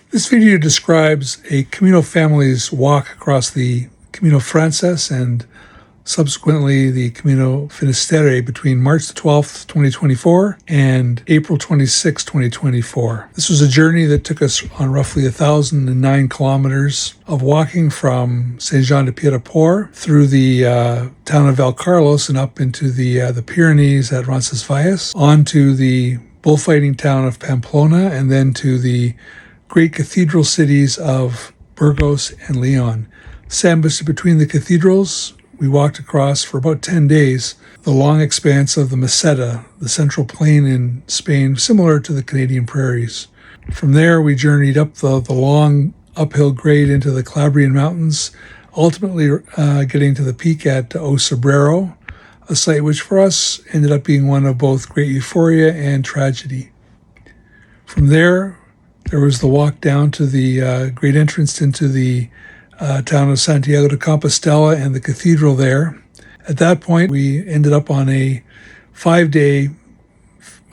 This video describes a Camino family's walk across the Camino Frances and subsequently the Camino Finisterre between March the 12th, 2024 and April 26, 2024. This was a journey that took us on roughly 1,009 kilometers of walking from Saint-Jean-de-Pied-de-Port through the town of Valcarlos and up into the Pyrenees at Roncesvalles, onto the bullfighting town of Pamplona, and then to the great cathedral cities of Burgos and Leon. Sandwiched between the cathedrals, we walked across for about 10 days the long expanse of the Meseta, the central plain in Spain, similar to the Canadian prairies. From there, we journeyed up the long uphill grade into the Calabrian Mountains, ultimately getting to the peak at O Sobrero, a site which for us ended up being one of both great euphoria and tragedy. From there was the walk down to the great entrance into the town of Santiago de Compostela and the cathedral there. At that point, we ended up on a 5-day,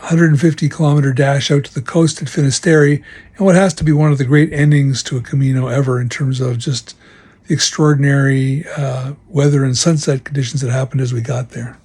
150-kilometer dash out to the coast at Finisterre, and what has to be one of the great endings to a Camino ever in terms of just the extraordinary weather and sunset conditions that happened as we got there.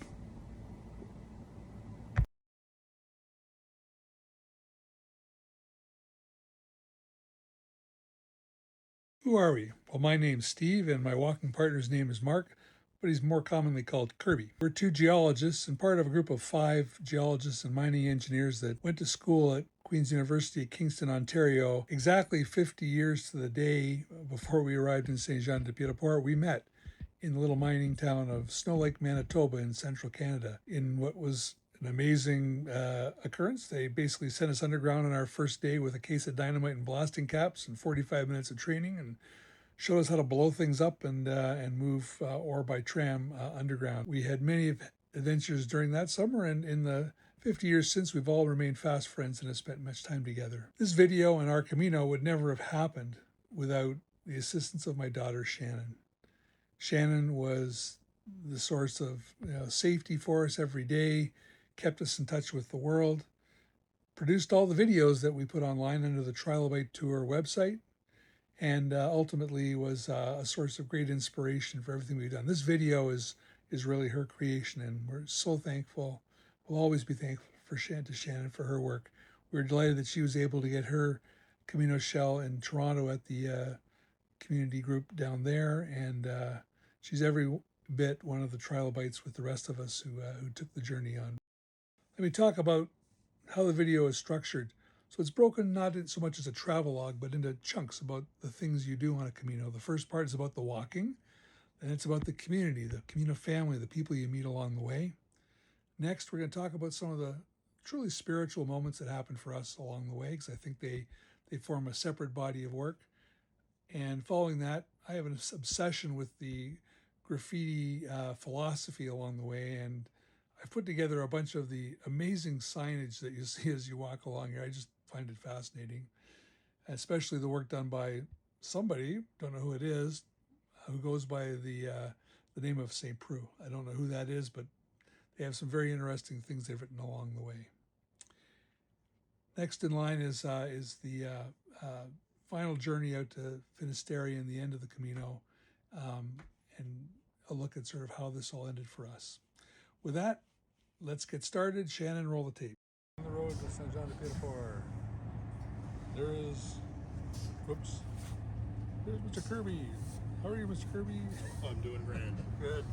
Who are we? Well, my name's Steve, and my walking partner's name is Mark, but he's more commonly called Kirby. We're two geologists and part of a group of 5 geologists and mining engineers that went to school at Queen's University, Kingston, Ontario, exactly 50 years to the day before we arrived in Saint-Jean-de-Pied-de-Port. We met in the little mining town of Snow Lake, Manitoba in central Canada in what was an amazing occurrence. They basically sent us underground on our first day with a case of dynamite and blasting caps and 45 minutes of training, and showed us how to blow things up and move ore by tram underground. We had many adventures during that summer, and in the 50 years since, we've all remained fast friends and have spent much time together. This video and our Camino would never have happened without the assistance of my daughter, Shannon. Shannon was the source of safety for us every day, kept us in touch with the world, produced all the videos that we put online under the Trilobite Tour website, and ultimately was a source of great inspiration for everything we've done. This video is really her creation, and we're so thankful. We'll always be thankful to Shannon for her work. We're delighted that she was able to get her Camino shell in Toronto at the community group down there, and she's every bit one of the trilobites with the rest of us who took the journey on. Let me talk about how the video is structured. So it's broken not so much as a travelogue, but into chunks about the things you do on a Camino. The first part is about the walking, then it's about the community, the Camino family, the people you meet along the way. Next, we're going to talk about some of the truly spiritual moments that happened for us along the way, because I think they form a separate body of work. And following that, I have an obsession with the graffiti philosophy along the way, and I've put together a bunch of the amazing signage that you see as you walk along here. I just find it fascinating, especially the work done by somebody, don't know who it is, who goes by the name of St. Preux. I don't know who that is, but they have some very interesting things they've written along the way. Next in line is the final journey out to Finisterre and the end of the Camino, and a look at sort of how this all ended for us. With that, let's get started. Shannon, roll the tape. On the road to Saint-Jean-de-Pied-de-Port. There's Mr. Kirby. How are you, Mr. Kirby? Oh, I'm doing grand. Good.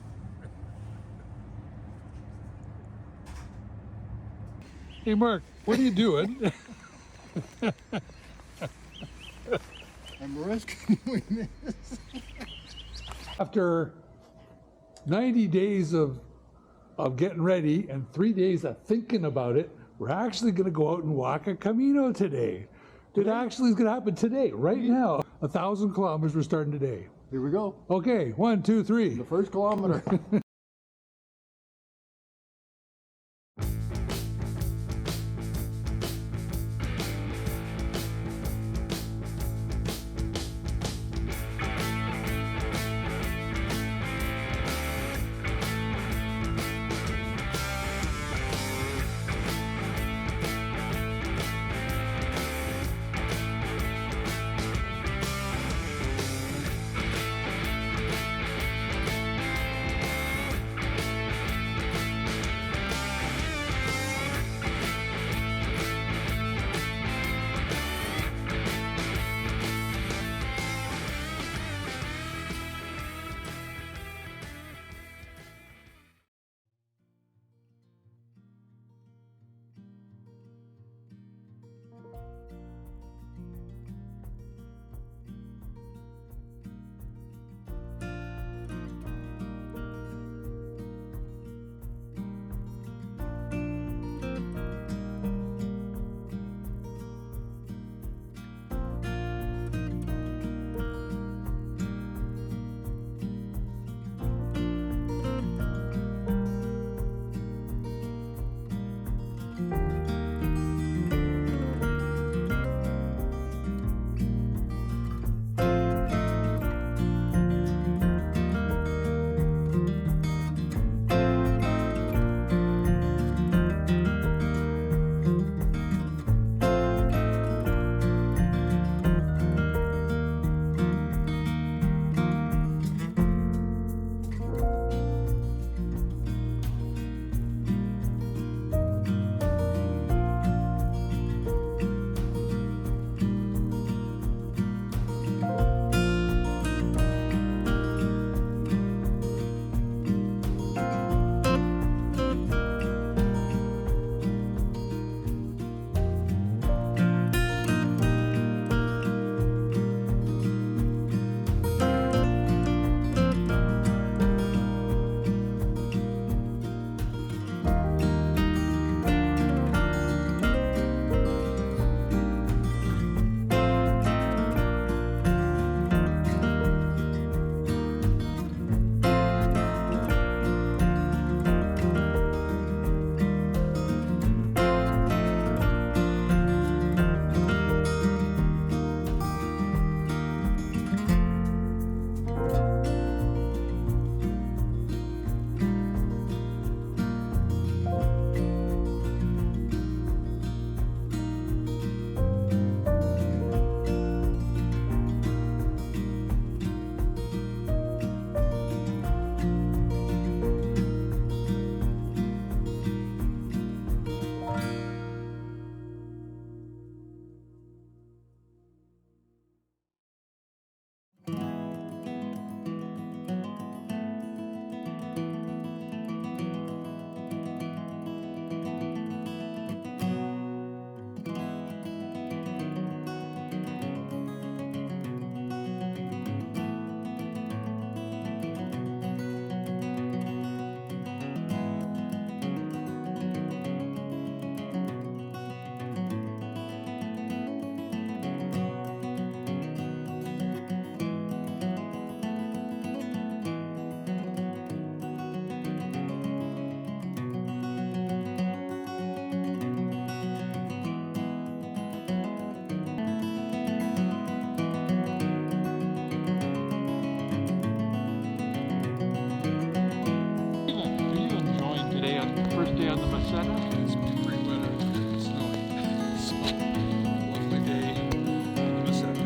Hey, Mark, what are you doing? I'm rescuing this. After 90 days of getting ready and 3 days of thinking about it, we're actually going to go out and walk a Camino today. It actually is going to happen today, right now. 1,000 kilometers, we're starting today. Here we go. Okay, 1, 2, 3. The first kilometer. on the Meseta? It's pretty wet out here. It's snowing. So, lovely day in the Meseta.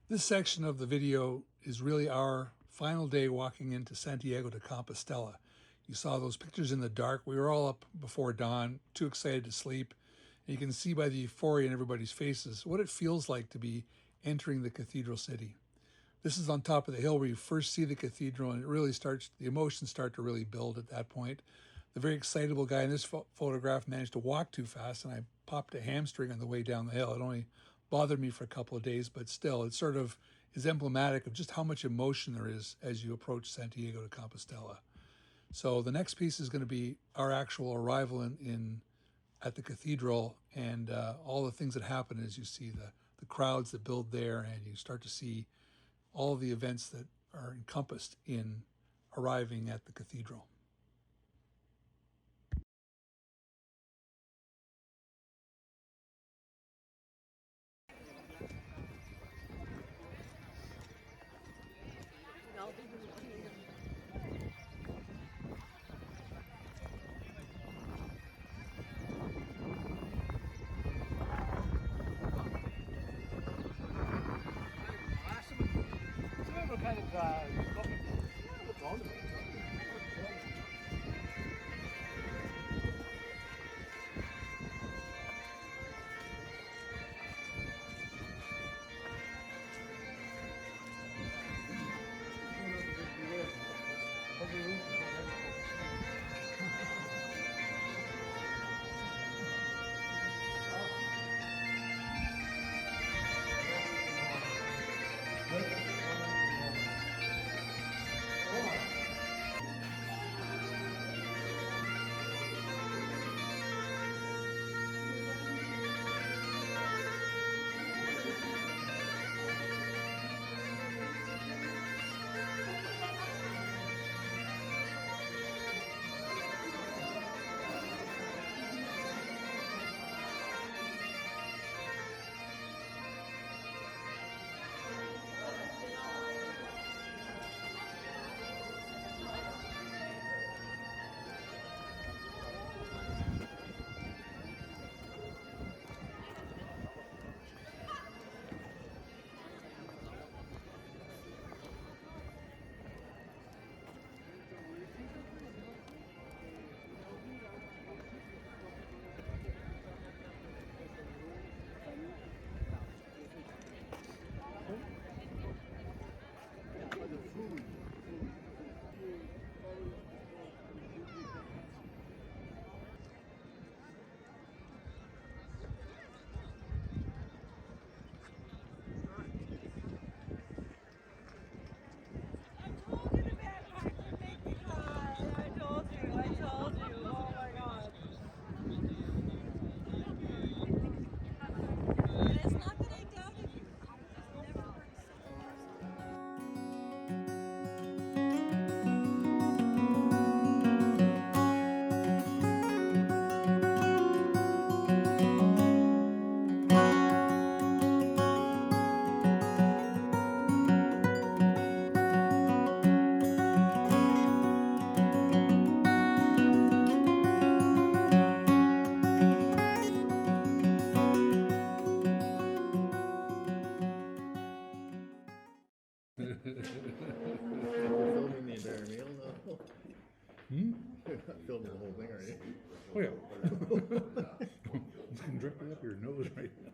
This section of the video is really our final day walking into Santiago de Compostela. You saw those pictures in the dark. We were all up before dawn, too excited to sleep. And you can see by the euphoria in everybody's faces what it feels like to be entering the cathedral city. This is on top of the hill where you first see the cathedral, and it really starts, the emotions start to really build at that point. The very excitable guy in this photograph managed to walk too fast, and I popped a hamstring on the way down the hill. It only bothered me for a couple of days, but still, it sort of is emblematic of just how much emotion there is as you approach Santiago de Compostela. So the next piece is going to be our actual arrival at the cathedral, and all the things that happen as you see the crowds that build there, and you start to see all the events that are encompassed in arriving at the cathedral. Filming the entire meal, though? You're not filming the whole thing, are you? Oh yeah. It's going directly up your nose right now.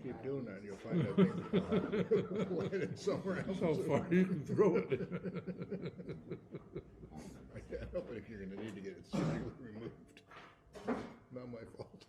Keep doing that, you'll find that thing landed somewhere else. How far you can throw it. I can't help it if you're gonna need to get it surgically removed. Not my fault.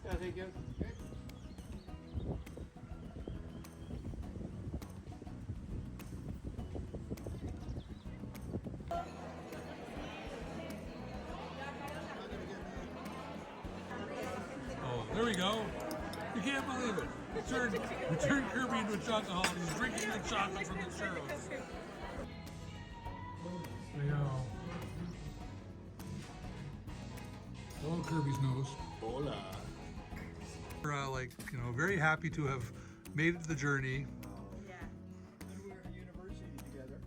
Yeah, thank you. Oh, there we go. You can't believe it. We turned Kirby into a chocoholic. He's drinking the chocolate from the churros. I know. Hello, Kirby's nose. Hola. We're very happy to have made it the journey. Yeah. We were at university together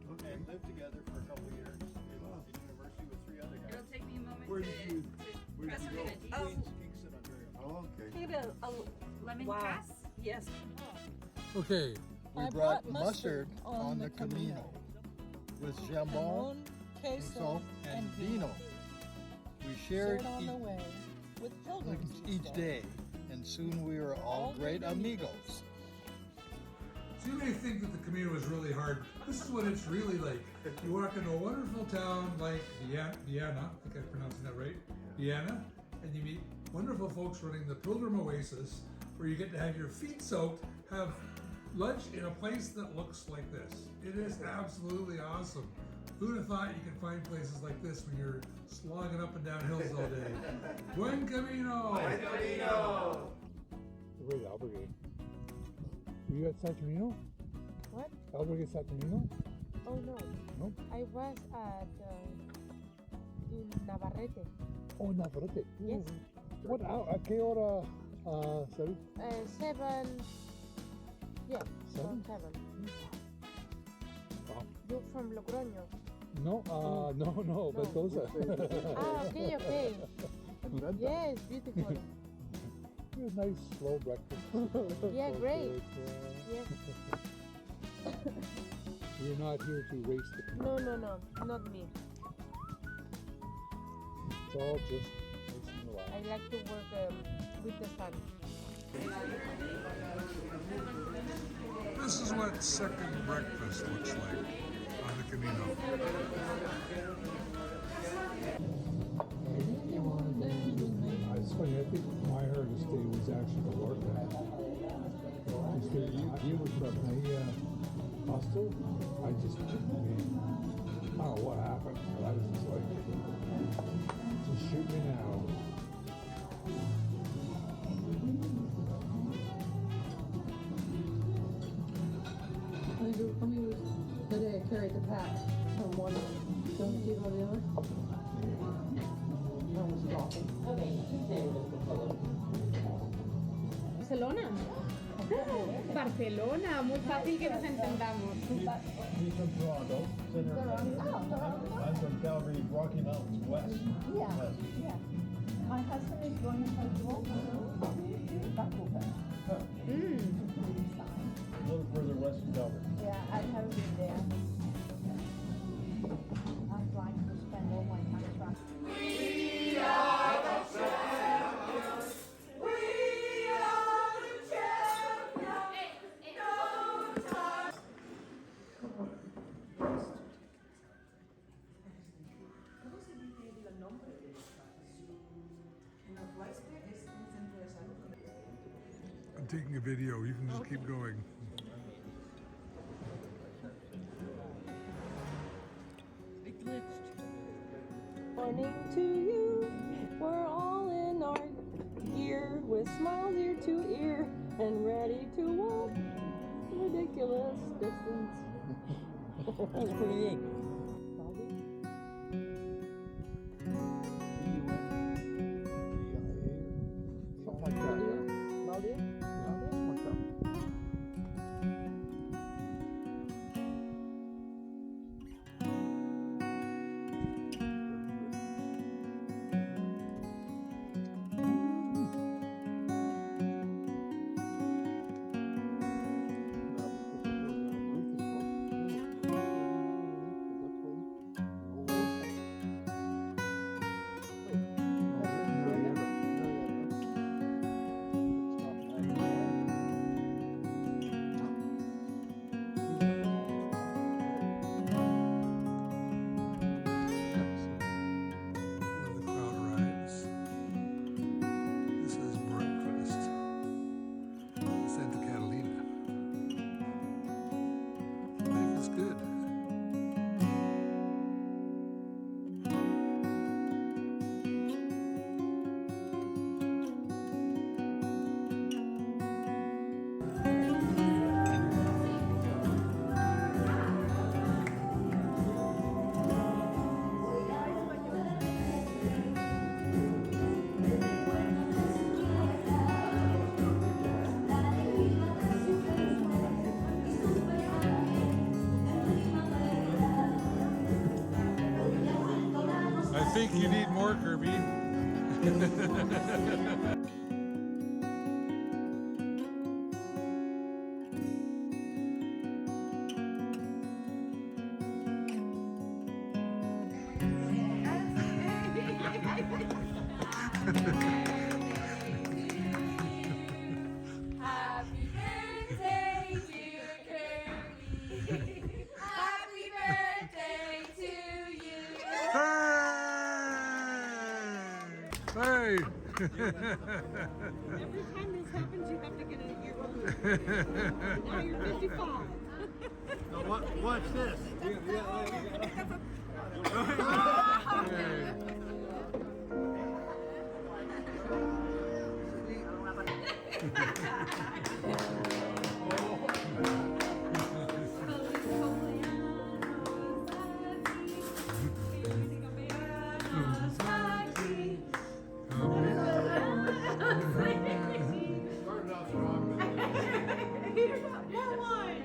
and lived together for a couple of years. In university with 3 other It'll guys. take me a moment Where to, did you- to Where did press you for go? the details. Queens, Kingston, Ontario. Oh, okay. Look at a Lemon wow. grass? Yes. Okay. We I brought brought mustard mustard on the Camino with jambon, queso, and vino. We shared Shared on the way with pilgrims each day, and soon we were all great amigos. So you may think that the Camino is really hard. This is what it's really like. You walk into a wonderful town like Vienna, I think I'm pronouncing that right, Vienna, and you meet wonderful folks running the Pilgrim Oasis, where you get to have your feet soaked, have lunch in a place that looks like this. It is absolutely awesome. Who'd have thought you could find places like this when you're slogging up and down hills all day? Buen Camino! Buen Camino! Where's Albergate? Were you at Saturnino? What? Albergate Saturnino? Oh no. No? I was at in Navarrete. Oh, Navarrete. Yes. What? ¿A qué hora? Sorry? 7. Yeah. Seven? around 7. Wow. You're from Logroño. No, no, Mendoza. Okay. Yes, beautiful. It was nice, slow breakfast. Yeah, great. Yeah. Yes. We're not here to race the Camino. No, not me. It's all just once in a while. I like to work with the sun. This is what second breakfast looks like on the Camino. It's funny, I think my hardest day was actually the Lord Day. You were from the hostel. I don't know what happened. I was just like, just shoot me now. Today I carried the pack from one don't you go to the other? I was walking. Barcelona. Barcelona, muy fácil que nos entendamos. He's from Toronto. I'm from Calgary, Rocky Mountains, west. Yeah. West. Yeah. My husband is going to Portugal. A little further west of Calgary. Yeah, I have been there. I'm trying to spend all my time trying. I'm taking a video. You can just keep going. Morning to you. We're all in our gear with smiles ear to ear and ready to walk ridiculous distance. That's pretty good. Something like that. Maldives? think you need more, Kirby. Happy birthday, dear Kirby. Happy birthday to you. Hey! Every time this happens, you have to get a year older. Now you're 55. Now watch this. Started off strong. More wine.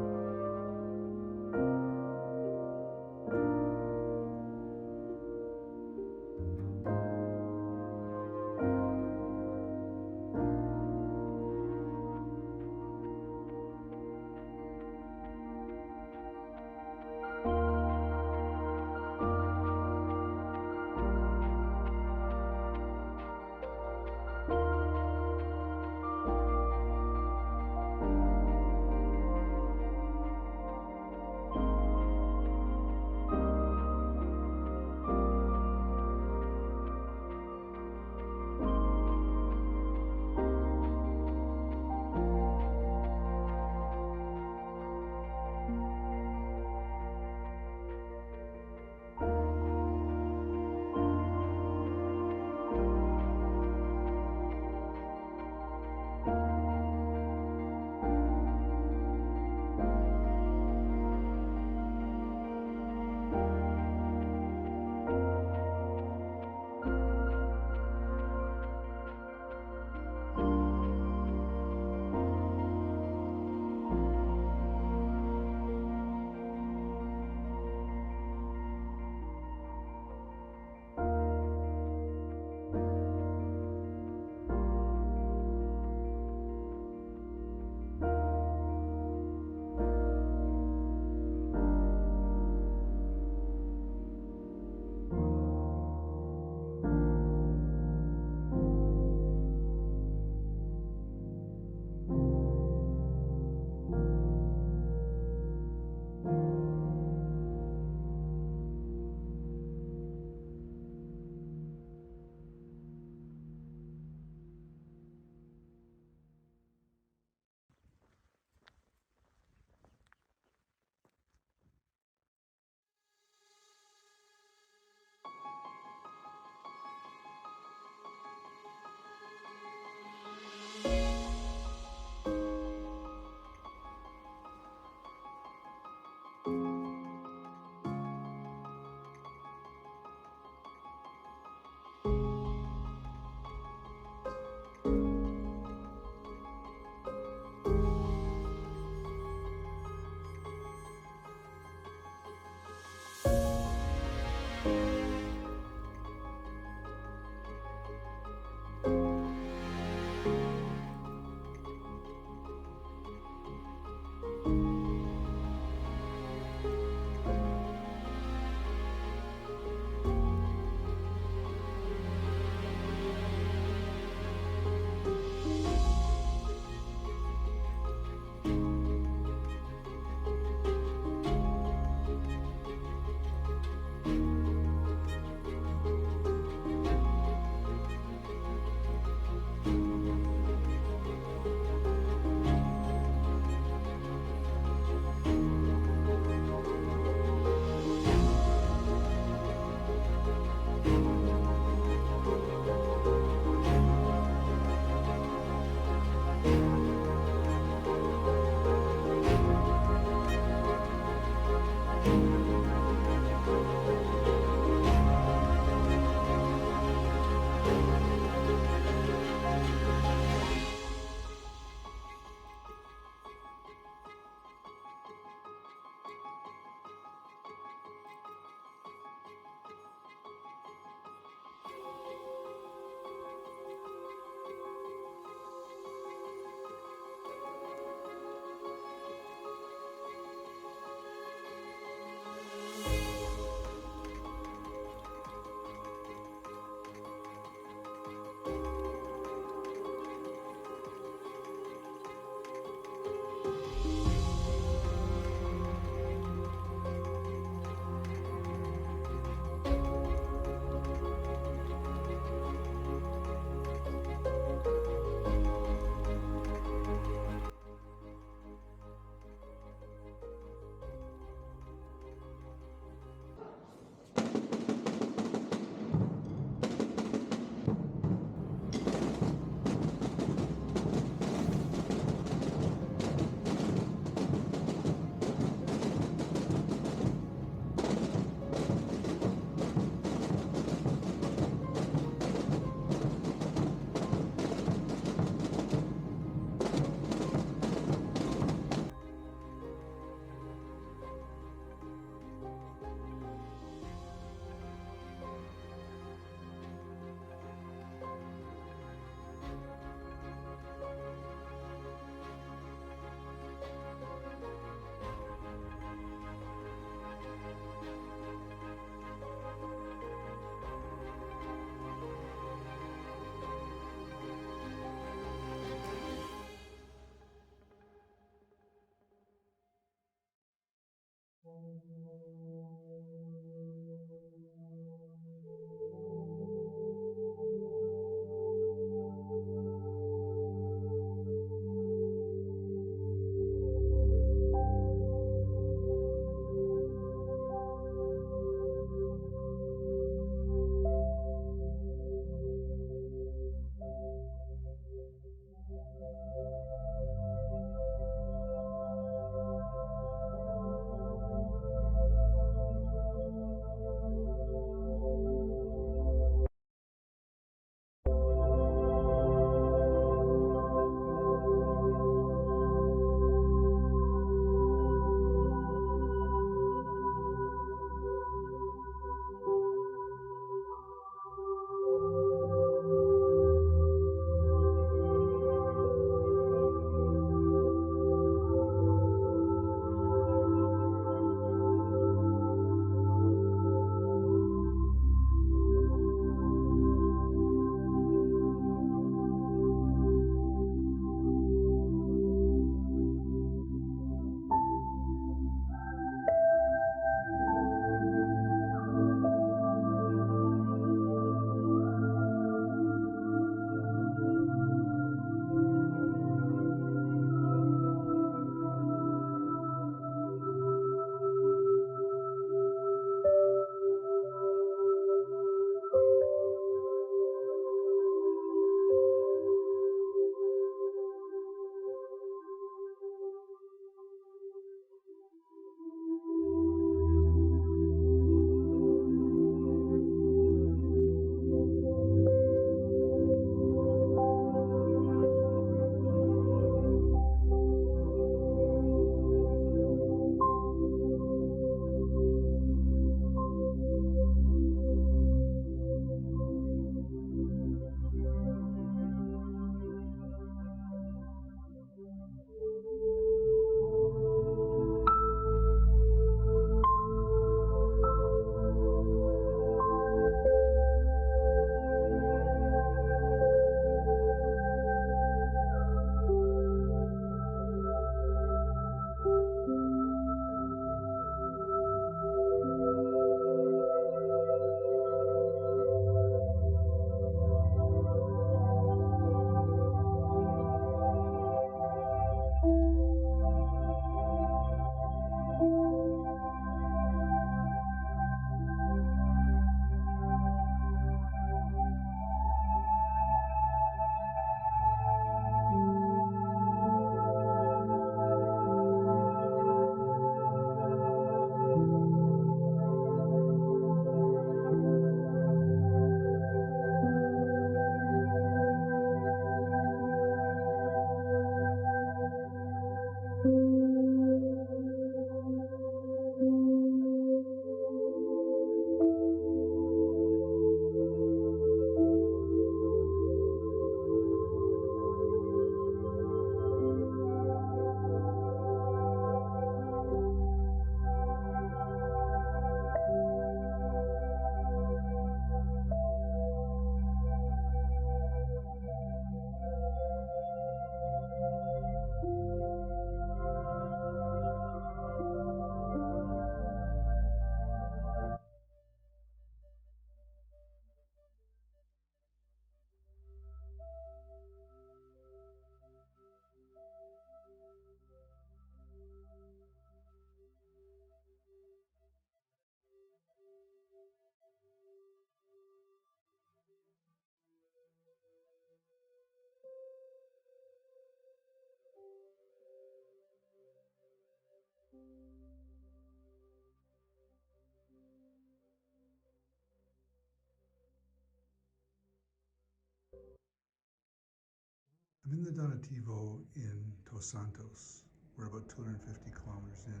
I'm in the Donativo in Dos Santos. We're about 250 kilometers in.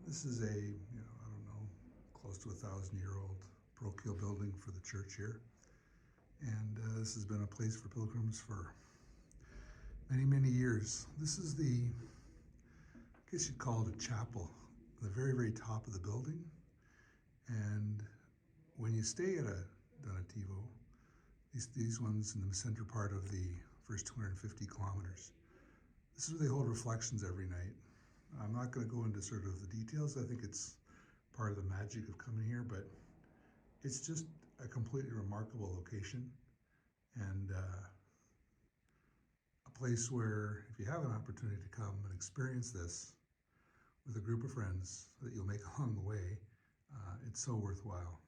This is a, I don't know, close to 1,000-year-old parochial building for the church here. And this has been a place for pilgrims for many, many years. This is the, I guess you'd call it a chapel, the very, very top of the building. And when you stay at a Donativo, these ones in the center part of the first 250 kilometers, this is where they hold reflections every night. I'm not going to go into sort of the details. I think it's part of the magic of coming here, but it's just a completely remarkable location and a place where if you have an opportunity to come and experience this with a group of friends that you'll make along the way, it's so worthwhile.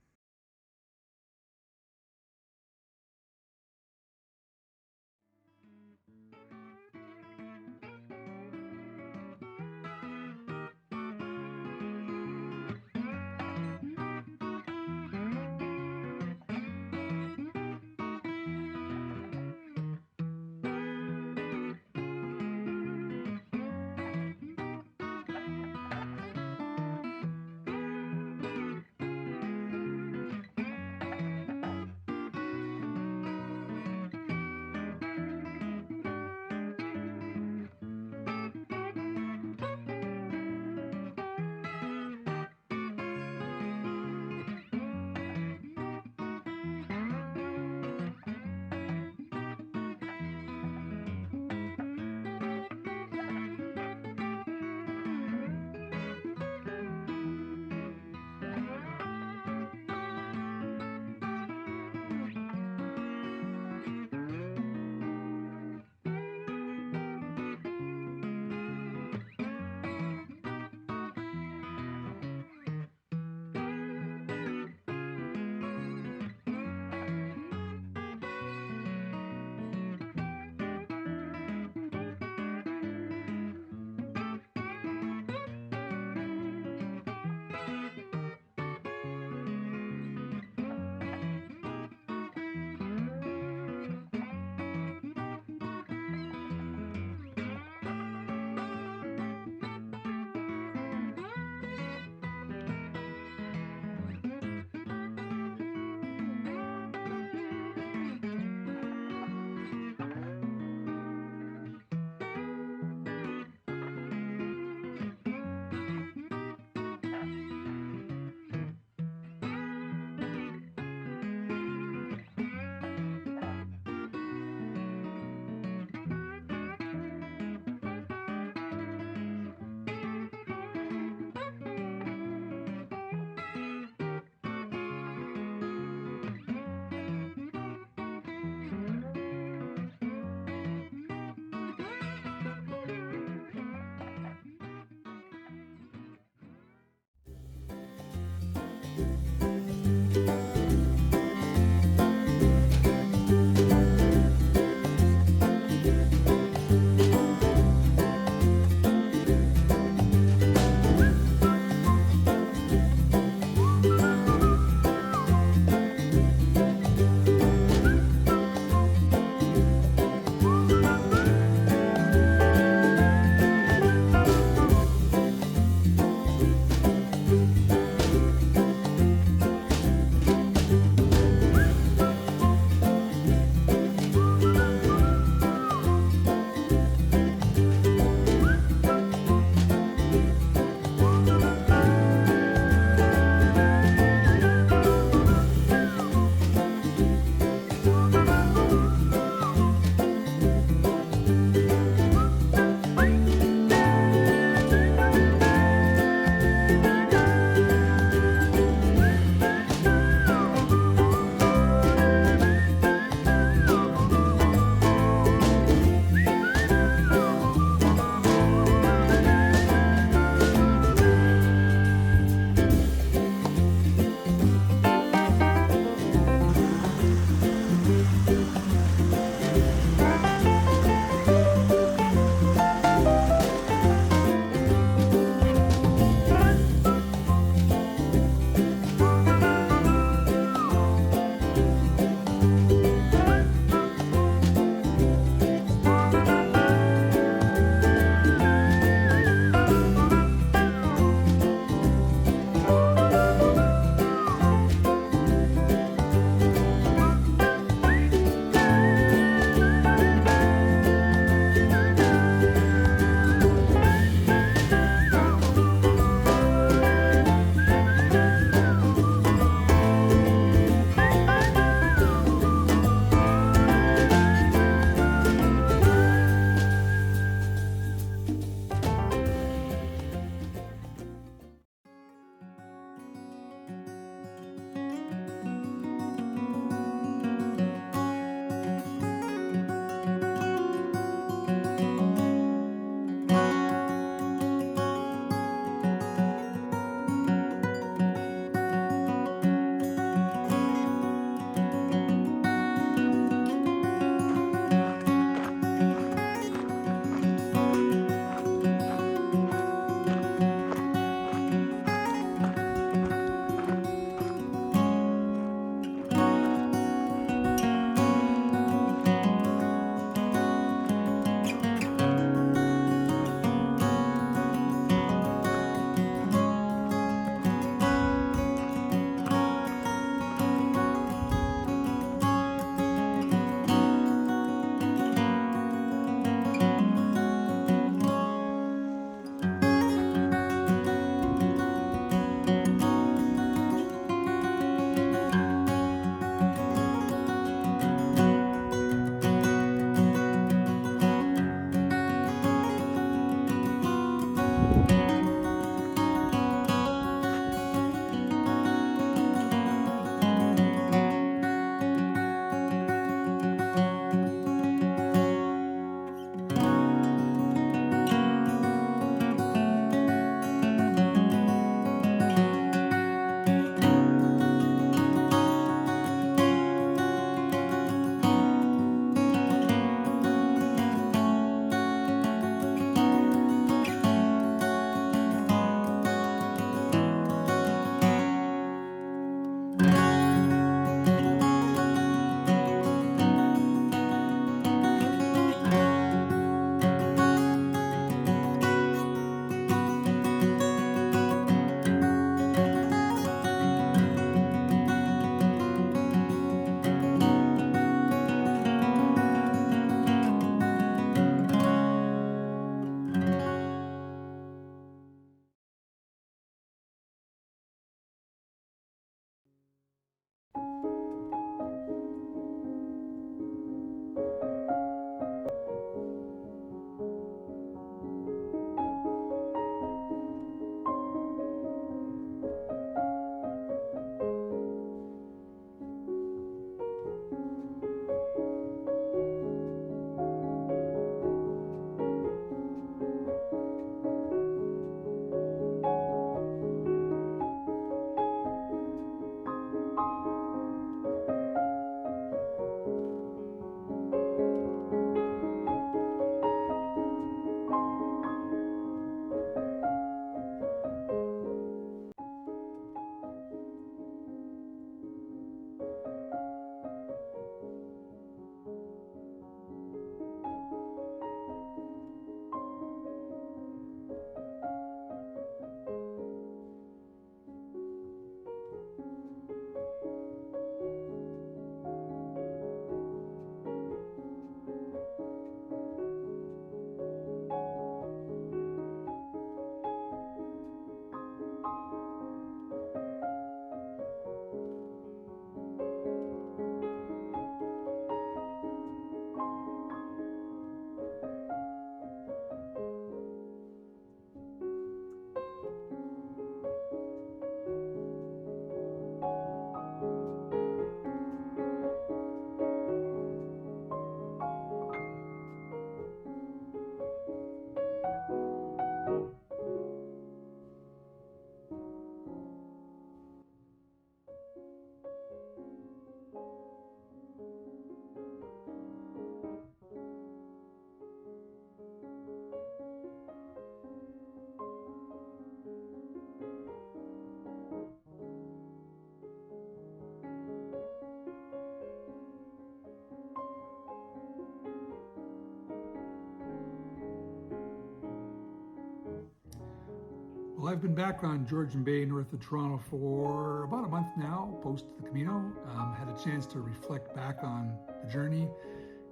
Well, I've been back on Georgian Bay, north of Toronto, for about a month now, post the Camino. Had a chance to reflect back on the journey.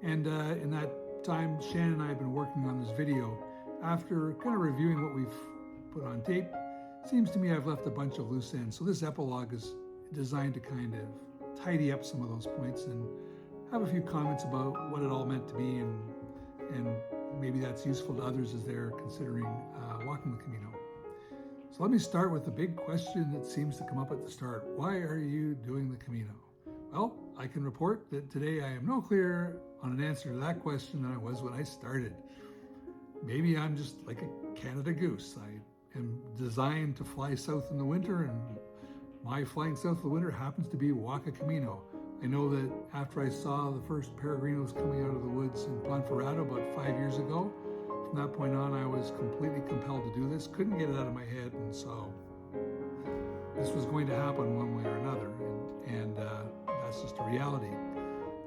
And in that time, Shannon and I have been working on this video. After kind of reviewing what we've put on tape, seems to me I've left a bunch of loose ends. So this epilogue is designed to kind of tidy up some of those points and have a few comments about what it all meant to me, and maybe that's useful to others as they're considering walking the Camino. So let me start with the big question that seems to come up at the start. Why are you doing the Camino? Well, I can report that today I am no clearer on an answer to that question than I was when I started. Maybe I'm just like a Canada goose. I am designed to fly south in the winter, and my flying south of the winter happens to be walk a Camino. I know that after I saw the first peregrinos coming out of the woods in Ponferrado about 5 years ago, from that point on I was completely compelled to do this, couldn't get it out of my head, and so this was going to happen one way or another, and that's just a reality.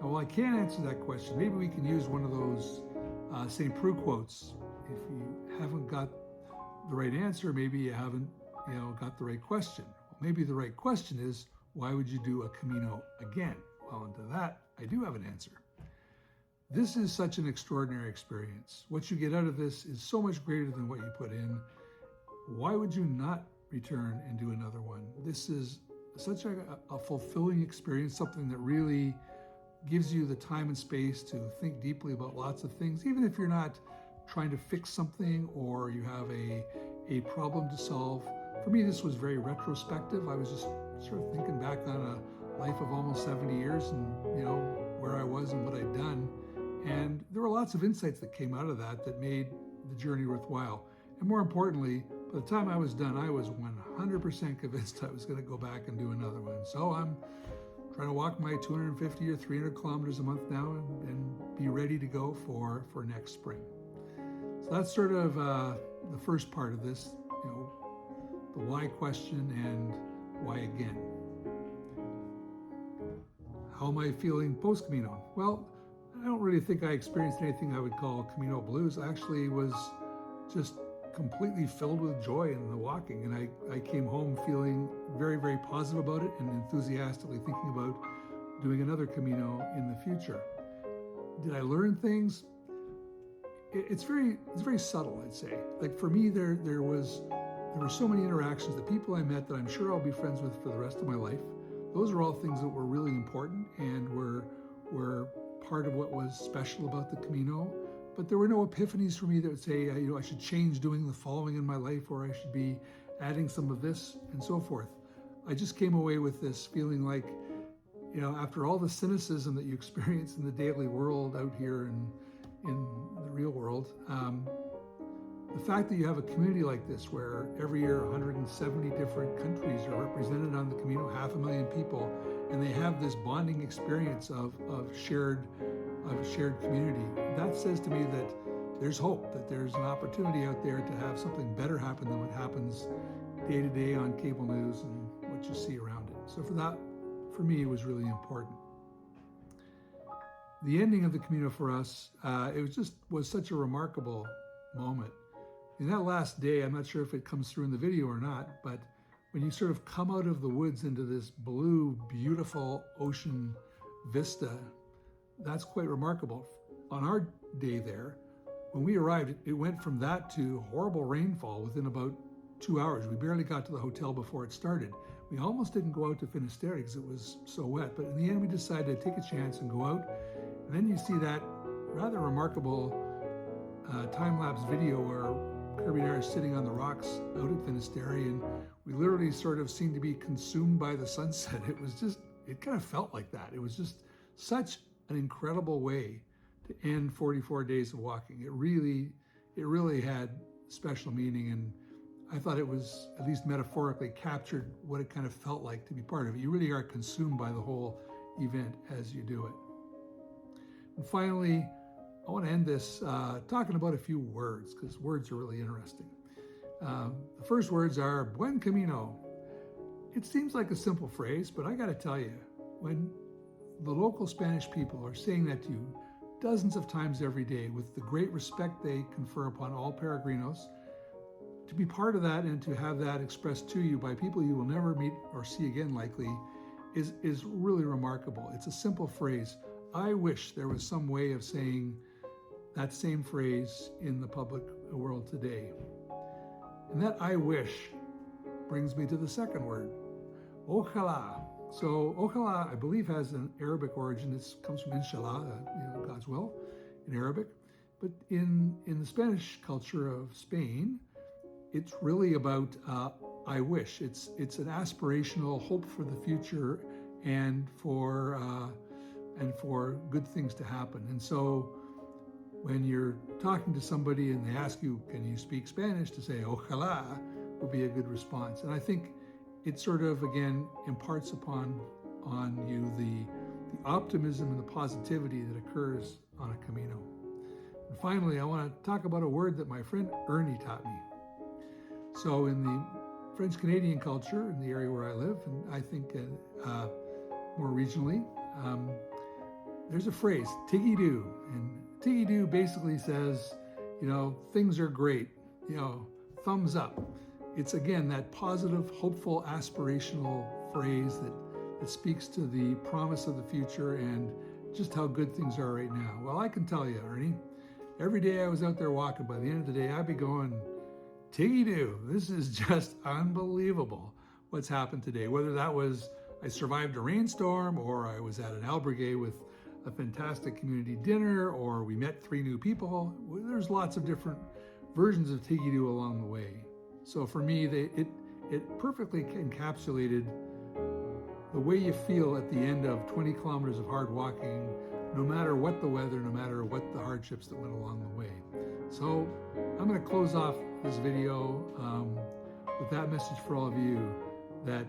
Now, while I can't answer that question, maybe we can use one of those St. Preux quotes. If you haven't got the right answer, maybe you haven't got the right question. Well, maybe the right question is, why would you do a Camino again? Well, and to that, I do have an answer. This is such an extraordinary experience. What you get out of this is so much greater than what you put in. Why would you not return and do another one? This is such a fulfilling experience, something that really gives you the time and space to think deeply about lots of things, even if you're not trying to fix something or you have a problem to solve. For me, this was very retrospective. I was just sort of thinking back on a life of almost 70 years and, where I was and what I'd done. And there were lots of insights that came out of that made the journey worthwhile. And more importantly, by the time I was done, I was 100% convinced I was going to go back and do another one. So I'm trying to walk my 250 or 300 kilometers a month now and be ready to go for next spring. So that's sort of the first part of this, the why question and why again. How am I feeling post-Camino? Well, I don't really think I experienced anything I would call Camino blues. I actually was just completely filled with joy in the walking, and I came home feeling very, very positive about it and enthusiastically thinking about doing another Camino in the future. Did I learn things? It's very subtle, I'd say. Like for me, there were so many interactions, the people I met that I'm sure I'll be friends with for the rest of my life. Those are all things that were really important and were part of what was special about the Camino. But there were no epiphanies for me that would say, I should change doing the following in my life, or I should be adding some of this and so forth. I just came away with this feeling like, after all the cynicism that you experience in the daily world out here and in the real world, the fact that you have a community like this where every year 170 different countries are represented on the Camino, 500,000 people, and they have this bonding experience of shared community, that says to me that there's hope, that there's an opportunity out there to have something better happen than what happens day to day on cable news and what you see around it. So for me, it was really important. The ending of the Camino for us, it was such a remarkable moment. In that last day, I'm not sure if it comes through in the video or not, but when you sort of come out of the woods into this blue, beautiful ocean vista, that's quite remarkable. On our day there, when we arrived, it went from that to horrible rainfall within about 2 hours. We barely got to the hotel before it started. We almost didn't go out to Finisterre because it was so wet, but in the end we decided to take a chance and go out. And then you see that rather remarkable time-lapse video where Kirby and I are sitting on the rocks out at Finisterre, and we literally sort of seemed to be consumed by the sunset. It kind of felt like that. It was just such an incredible way to end 44 days of walking. It really had special meaning, and I thought it was, at least metaphorically, captured what it kind of felt like to be part of it. You really are consumed by the whole event as you do it. And finally, I want to end this talking about a few words, because words are really interesting. The first words are Buen Camino. It seems like a simple phrase, but I got to tell you, when the local Spanish people are saying that to you dozens of times every day with the great respect they confer upon all peregrinos, to be part of that and to have that expressed to you by people you will never meet or see again likely is really remarkable. It's a simple phrase. I wish there was some way of saying that same phrase in the public world today. And that I wish brings me to the second word, ojalá. So ojalá, I believe, has an Arabic origin. It comes from inshallah, God's will in Arabic. But in the Spanish culture of Spain, it's really about I wish. It's an aspirational hope for the future and for good things to happen. And so when you're talking to somebody and they ask you, can you speak Spanish, to say ojalá would be a good response. And I think it sort of, again, imparts on you the optimism and the positivity that occurs on a Camino. And finally, I want to talk about a word that my friend Ernie taught me. So in the French-Canadian culture, in the area where I live, and I think more regionally, there's a phrase, tiggy-doo. And tiggy-doo basically says, things are great, thumbs up. It's, again, that positive, hopeful, aspirational phrase that speaks to the promise of the future and just how good things are right now. Well, I can tell you, Ernie, every day I was out there walking, by the end of the day, I'd be going, tiggy-doo, this is just unbelievable what's happened today. Whether that was I survived a rainstorm, or I was at an albergue with a fantastic community dinner, or we met 3 new people. There's lots of different versions of tiggy-doo along the way. So for me, it perfectly encapsulated the way you feel at the end of 20 kilometers of hard walking, no matter what the weather, no matter what the hardships that went along the way. So I'm going to close off this video with that message for all of you, that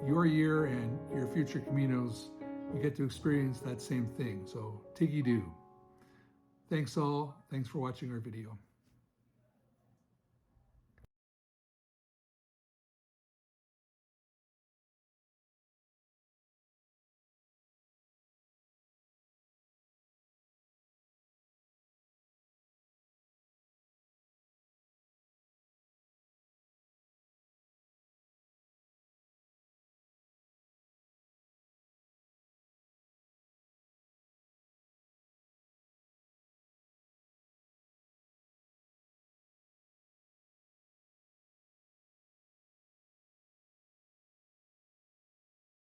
your year and your future Caminos, you get to experience that same thing. So tiggy-doo. Thanks all. Thanks for watching our video.